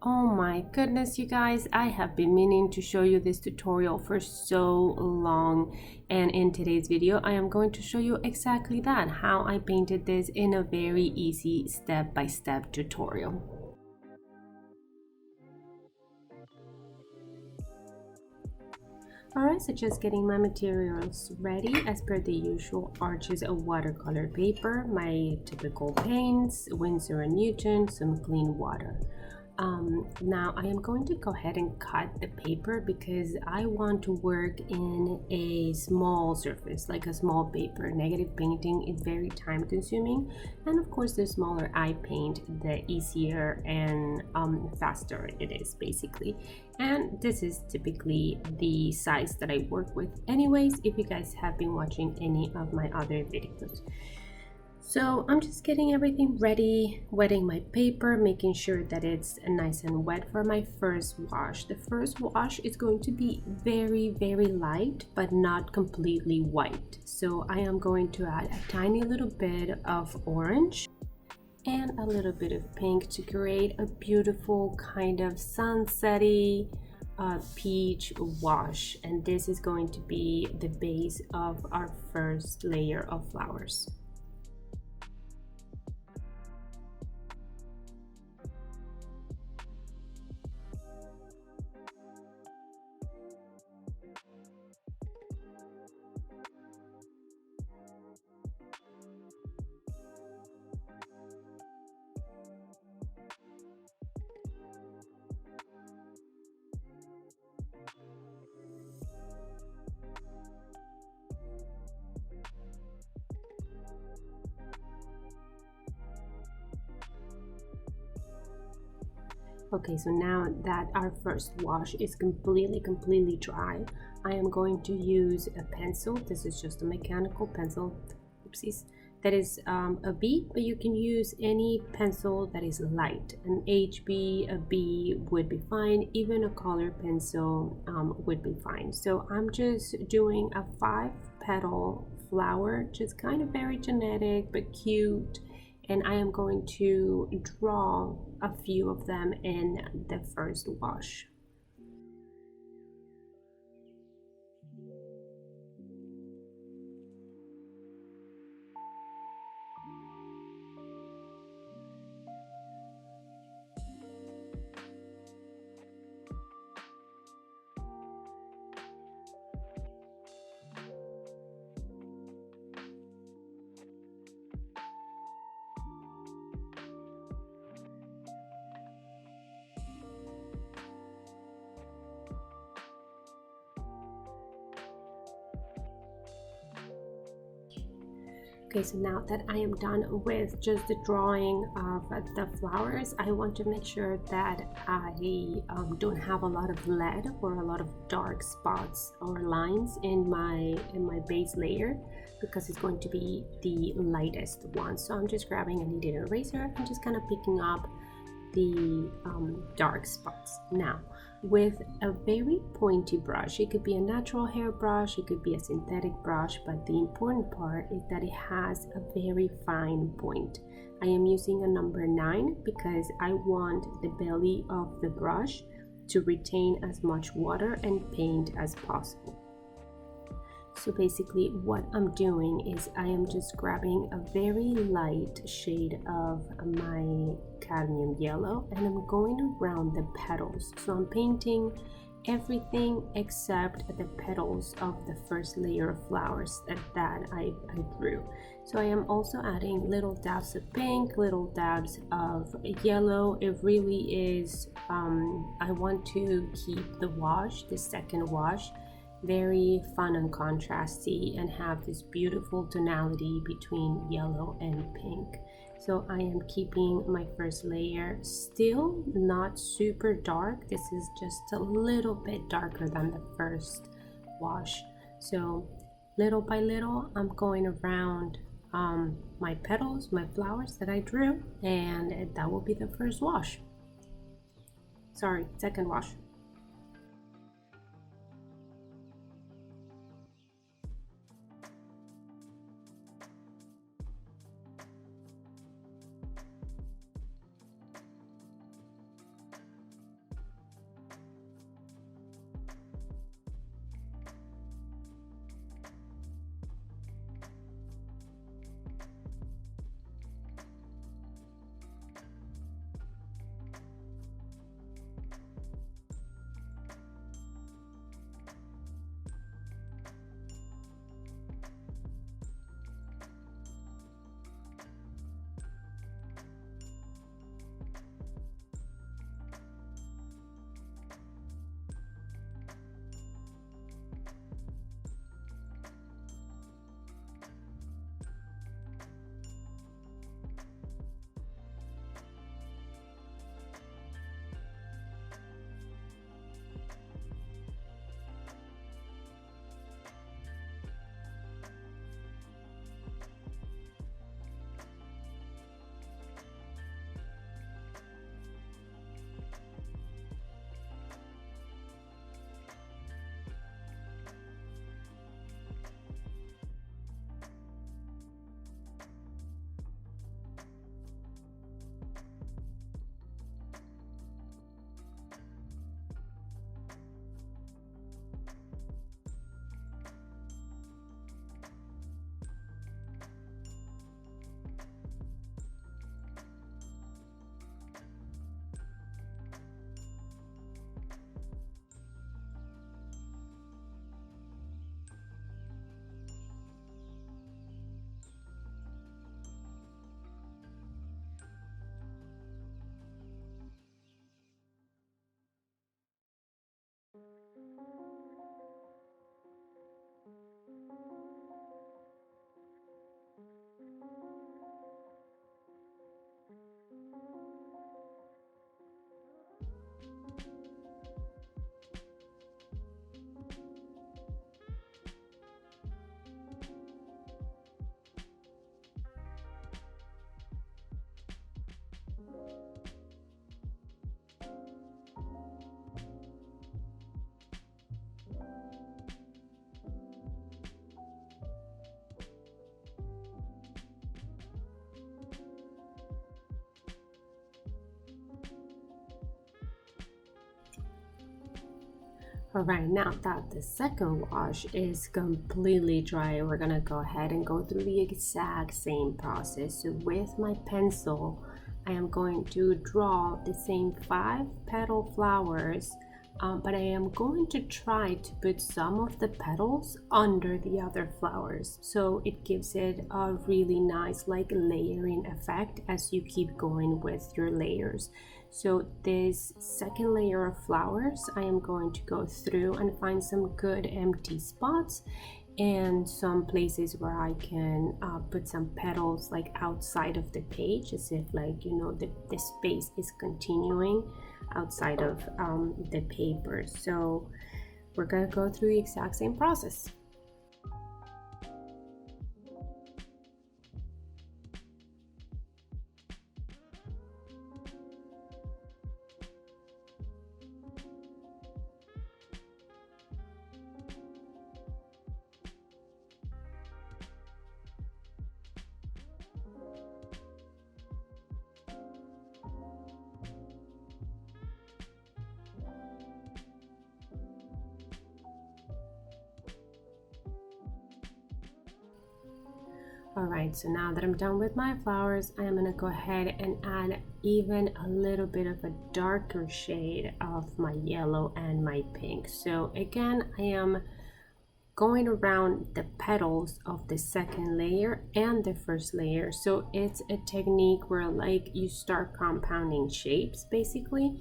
Oh my goodness, you guys, I have been meaning to show you this tutorial for so long, and in today's video I am going to show you exactly that, how I painted this in a very easy step-by-step tutorial. Alright, so just getting my materials ready as per the usual arches of watercolor paper, my typical paints, Winsor & Newton, some clean water. Now I am going to go ahead and cut the paper because I want to work in a small surface, like a small paper. Negative painting is very time consuming, and of course the smaller I paint, the easier and faster it is basically. And this is typically the size that I work with anyways, if you guys have been watching any of my other videos. So I'm just getting everything ready, wetting my paper, making sure that it's nice and wet for my first wash. The first wash is going to be very, very light, but not completely white. So I am going to add a tiny little bit of orange and a little bit of pink to create a beautiful kind of sunsetty peach wash. And this is going to be the base of our first layer of flowers. Okay, so now that our first wash is completely dry, I am going to use a pencil. This is just a mechanical pencil, oopsies, that is a B, but you can use any pencil that is light. An HB, a B would be fine, even a color pencil would be fine. So I'm just doing a 5-petal flower, just kind of very genetic but cute. And I am going to draw a few of them in the first wash. Okay, so now that I am done with just the drawing of the flowers, I want to make sure that I don't have a lot of lead or a lot of dark spots or lines in my base layer, because it's going to be the lightest one. So I'm just grabbing a kneaded eraser and just kind of picking up the dark spots. Now, with a very pointy brush, it could be a natural hair brush, it could be a synthetic brush, but the important part is that it has a very fine point. I am using a number 9 because I want the belly of the brush to retain as much water and paint as possible. So basically what I'm doing is I am just grabbing a very light shade of my cadmium yellow and I'm going around the petals. So I'm painting everything except the petals of the first layer of flowers that I drew. So I am also adding little dabs of pink, little dabs of yellow. It really is, I want to keep the wash, the second wash, very fun and contrasty and have this beautiful tonality between yellow and pink. So I am keeping my first layer still not super dark. This is just a little bit darker than the first wash. So little by little I'm going around my petals, my flowers that I drew, and that will be the first wash. Sorry, second wash. Alright, now that the second wash is completely dry, we're gonna go ahead and go through the exact same process. So with my pencil, I am going to draw the same 5 petal flowers, but I am going to try to put some of the petals under the other flowers. So it gives it a really nice like layering effect as you keep going with your layers. So this second layer of flowers, I am going to go through and find some good empty spots and some places where I can put some petals like outside of the page, as if like, you know, the space is continuing outside of the paper. So we're gonna go through the exact same process. Alright, so now that I'm done with my flowers, I'm gonna go ahead and add even a little bit of a darker shade of my yellow and my pink. So again, I am going around the petals of the second layer and the first layer. So it's a technique where like you start compounding shapes basically,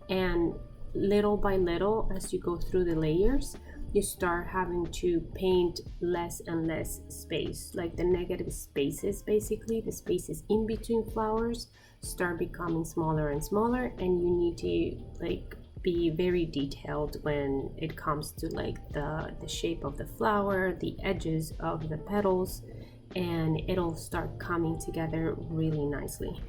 and little by little as you go through the layers, you start having to paint less and less space, like the negative spaces, basically the spaces in between flowers start becoming smaller and smaller, and you need to like be very detailed when it comes to like the shape of the flower, the edges of the petals, and it'll start coming together really nicely.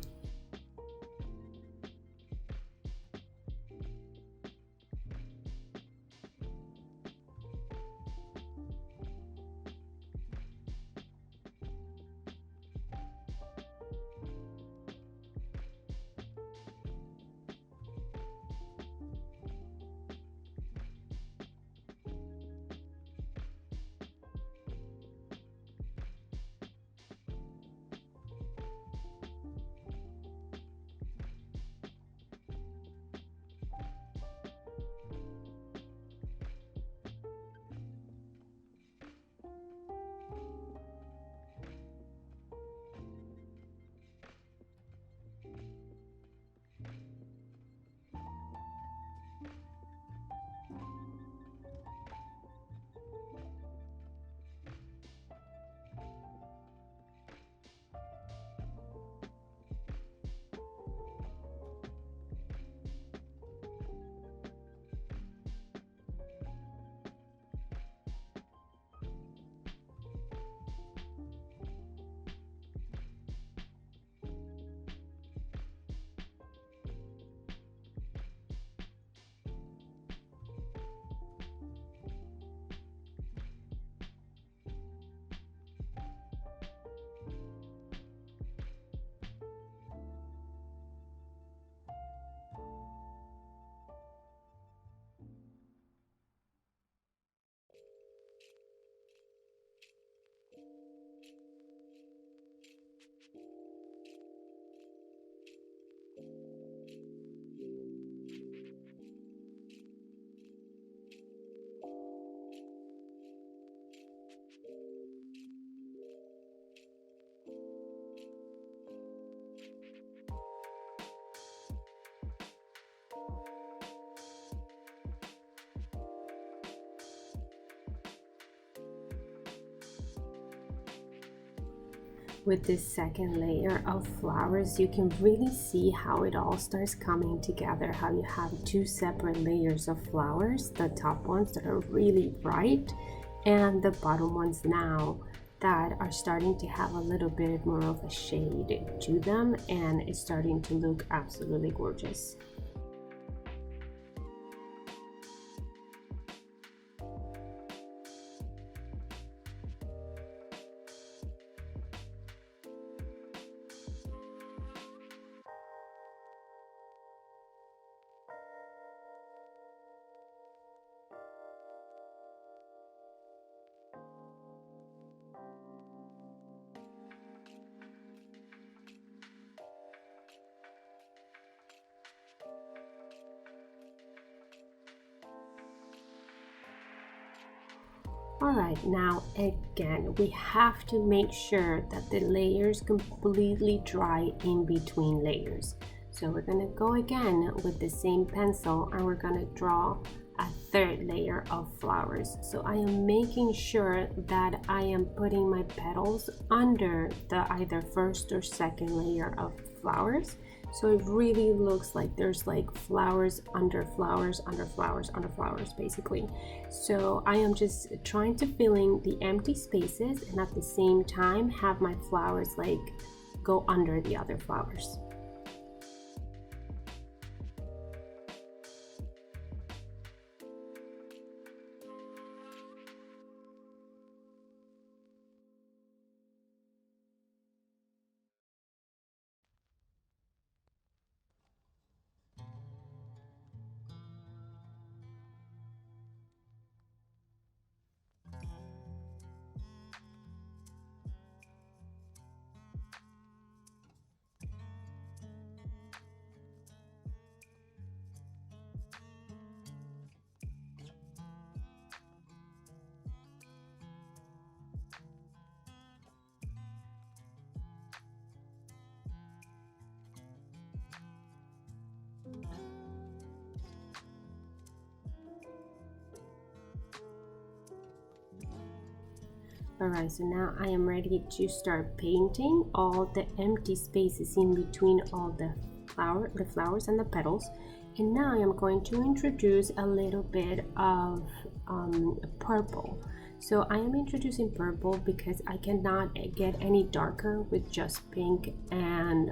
With this second layer of flowers, you can really see how it all starts coming together, how you have 2 separate layers of flowers, the top ones that are really bright and the bottom ones now that are starting to have a little bit more of a shade to them, and it's starting to look absolutely gorgeous. Alright, now again, we have to make sure that the layers completely dry in between layers. So we're gonna go again with the same pencil and we're gonna draw a third layer of flowers. So I am making sure that I am putting my petals under the either first or second layer of flowers. So it really looks like there's like flowers under flowers under flowers under flowers basically. So I am just trying to fill in the empty spaces and at the same time have my flowers like go under the other flowers. Alright, so now I am ready to start painting all the empty spaces in between all the flowers and the petals. And now I am going to introduce a little bit of purple. So I am introducing purple because I cannot get any darker with just pink and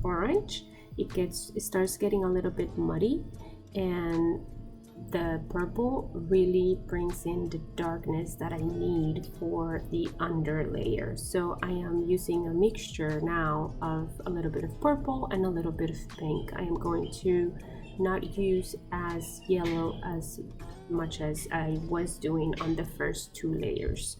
orange. It starts getting a little bit muddy, and the purple really brings in the darkness that I need for the under layer. So I am using a mixture now of a little bit of purple and a little bit of pink. I am going to not use as yellow as much as I was doing on the first two layers.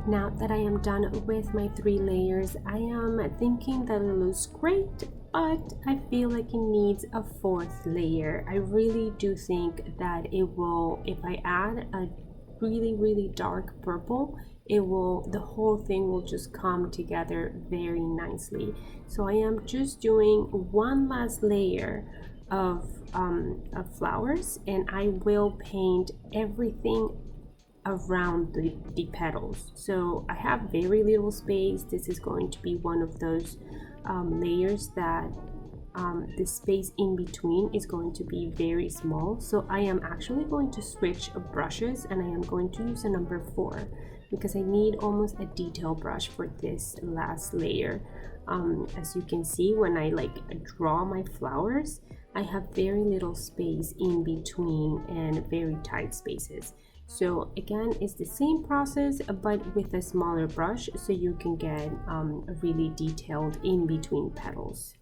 Now that I am done with my 3 layers, I am thinking that it looks great, but I feel like it needs a 4th layer. I really do think that it will, if I add a really dark purple, the whole thing will just come together very nicely. So I am just doing one last layer of flowers, and I will paint everything around the petals. So I have very little space. This is going to be one of those layers that the space in between is going to be very small. So I am actually going to switch brushes, and I am going to use a number 4 because I need almost a detail brush for this last layer. As you can see, when I draw my flowers, I have very little space in between and very tight spaces. So again, it's the same process but with a smaller brush, so you can get really detailed in between petals.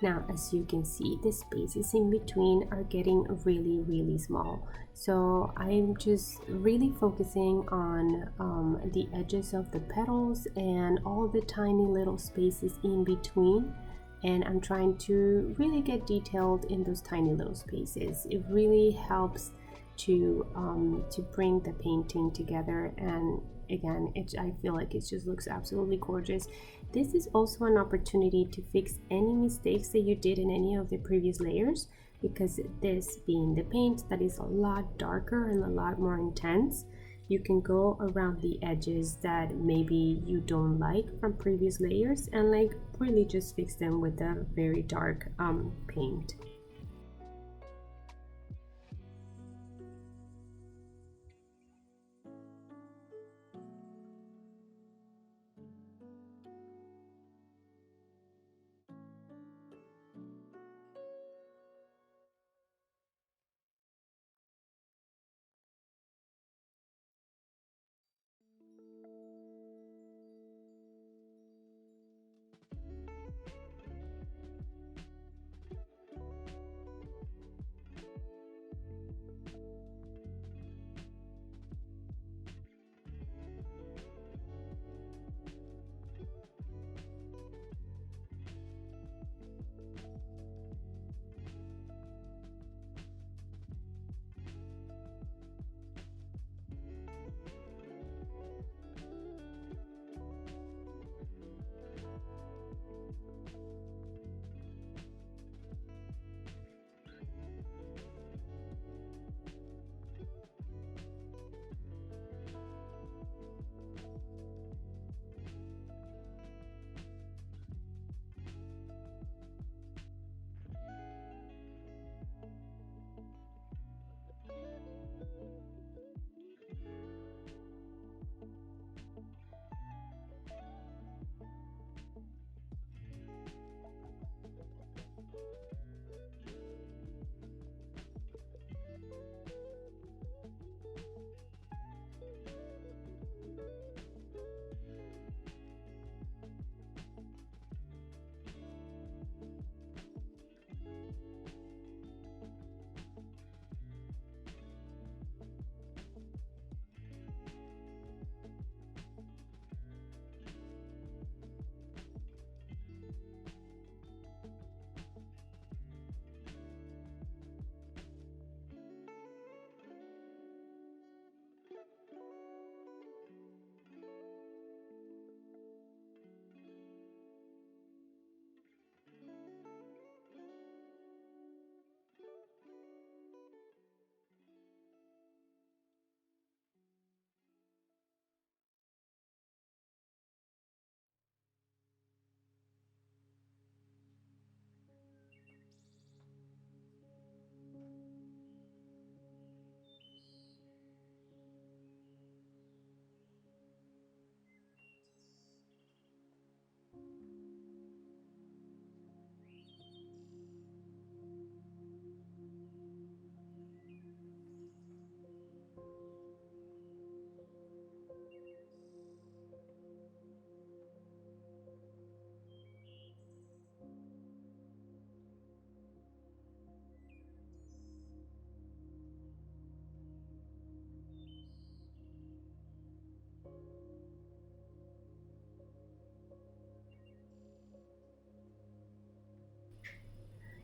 Now, as you can see, the spaces in between are getting really small. So I'm just really focusing on the edges of the petals and all the tiny little spaces in between. And I'm trying to really get detailed in those tiny little spaces. It really helps to bring the painting together, and again, I feel like it just looks absolutely gorgeous. This is also an opportunity to fix any mistakes that you did in any of the previous layers, because this being the paint that is a lot darker and a lot more intense, you can go around the edges that maybe you don't like from previous layers and really just fix them with a very dark paint.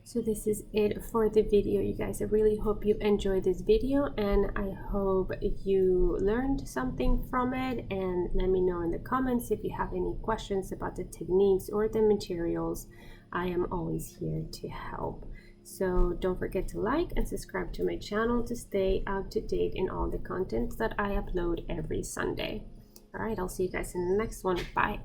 So this is it for the video, you guys. I really hope you enjoyed this video, and I hope you learned something from it. And let me know in the comments if you have any questions about the techniques or the materials. I am always here to help. So don't forget to like and subscribe to my channel to stay up to date in all the content that I upload every Sunday. All right, I'll see you guys in the next one. Bye.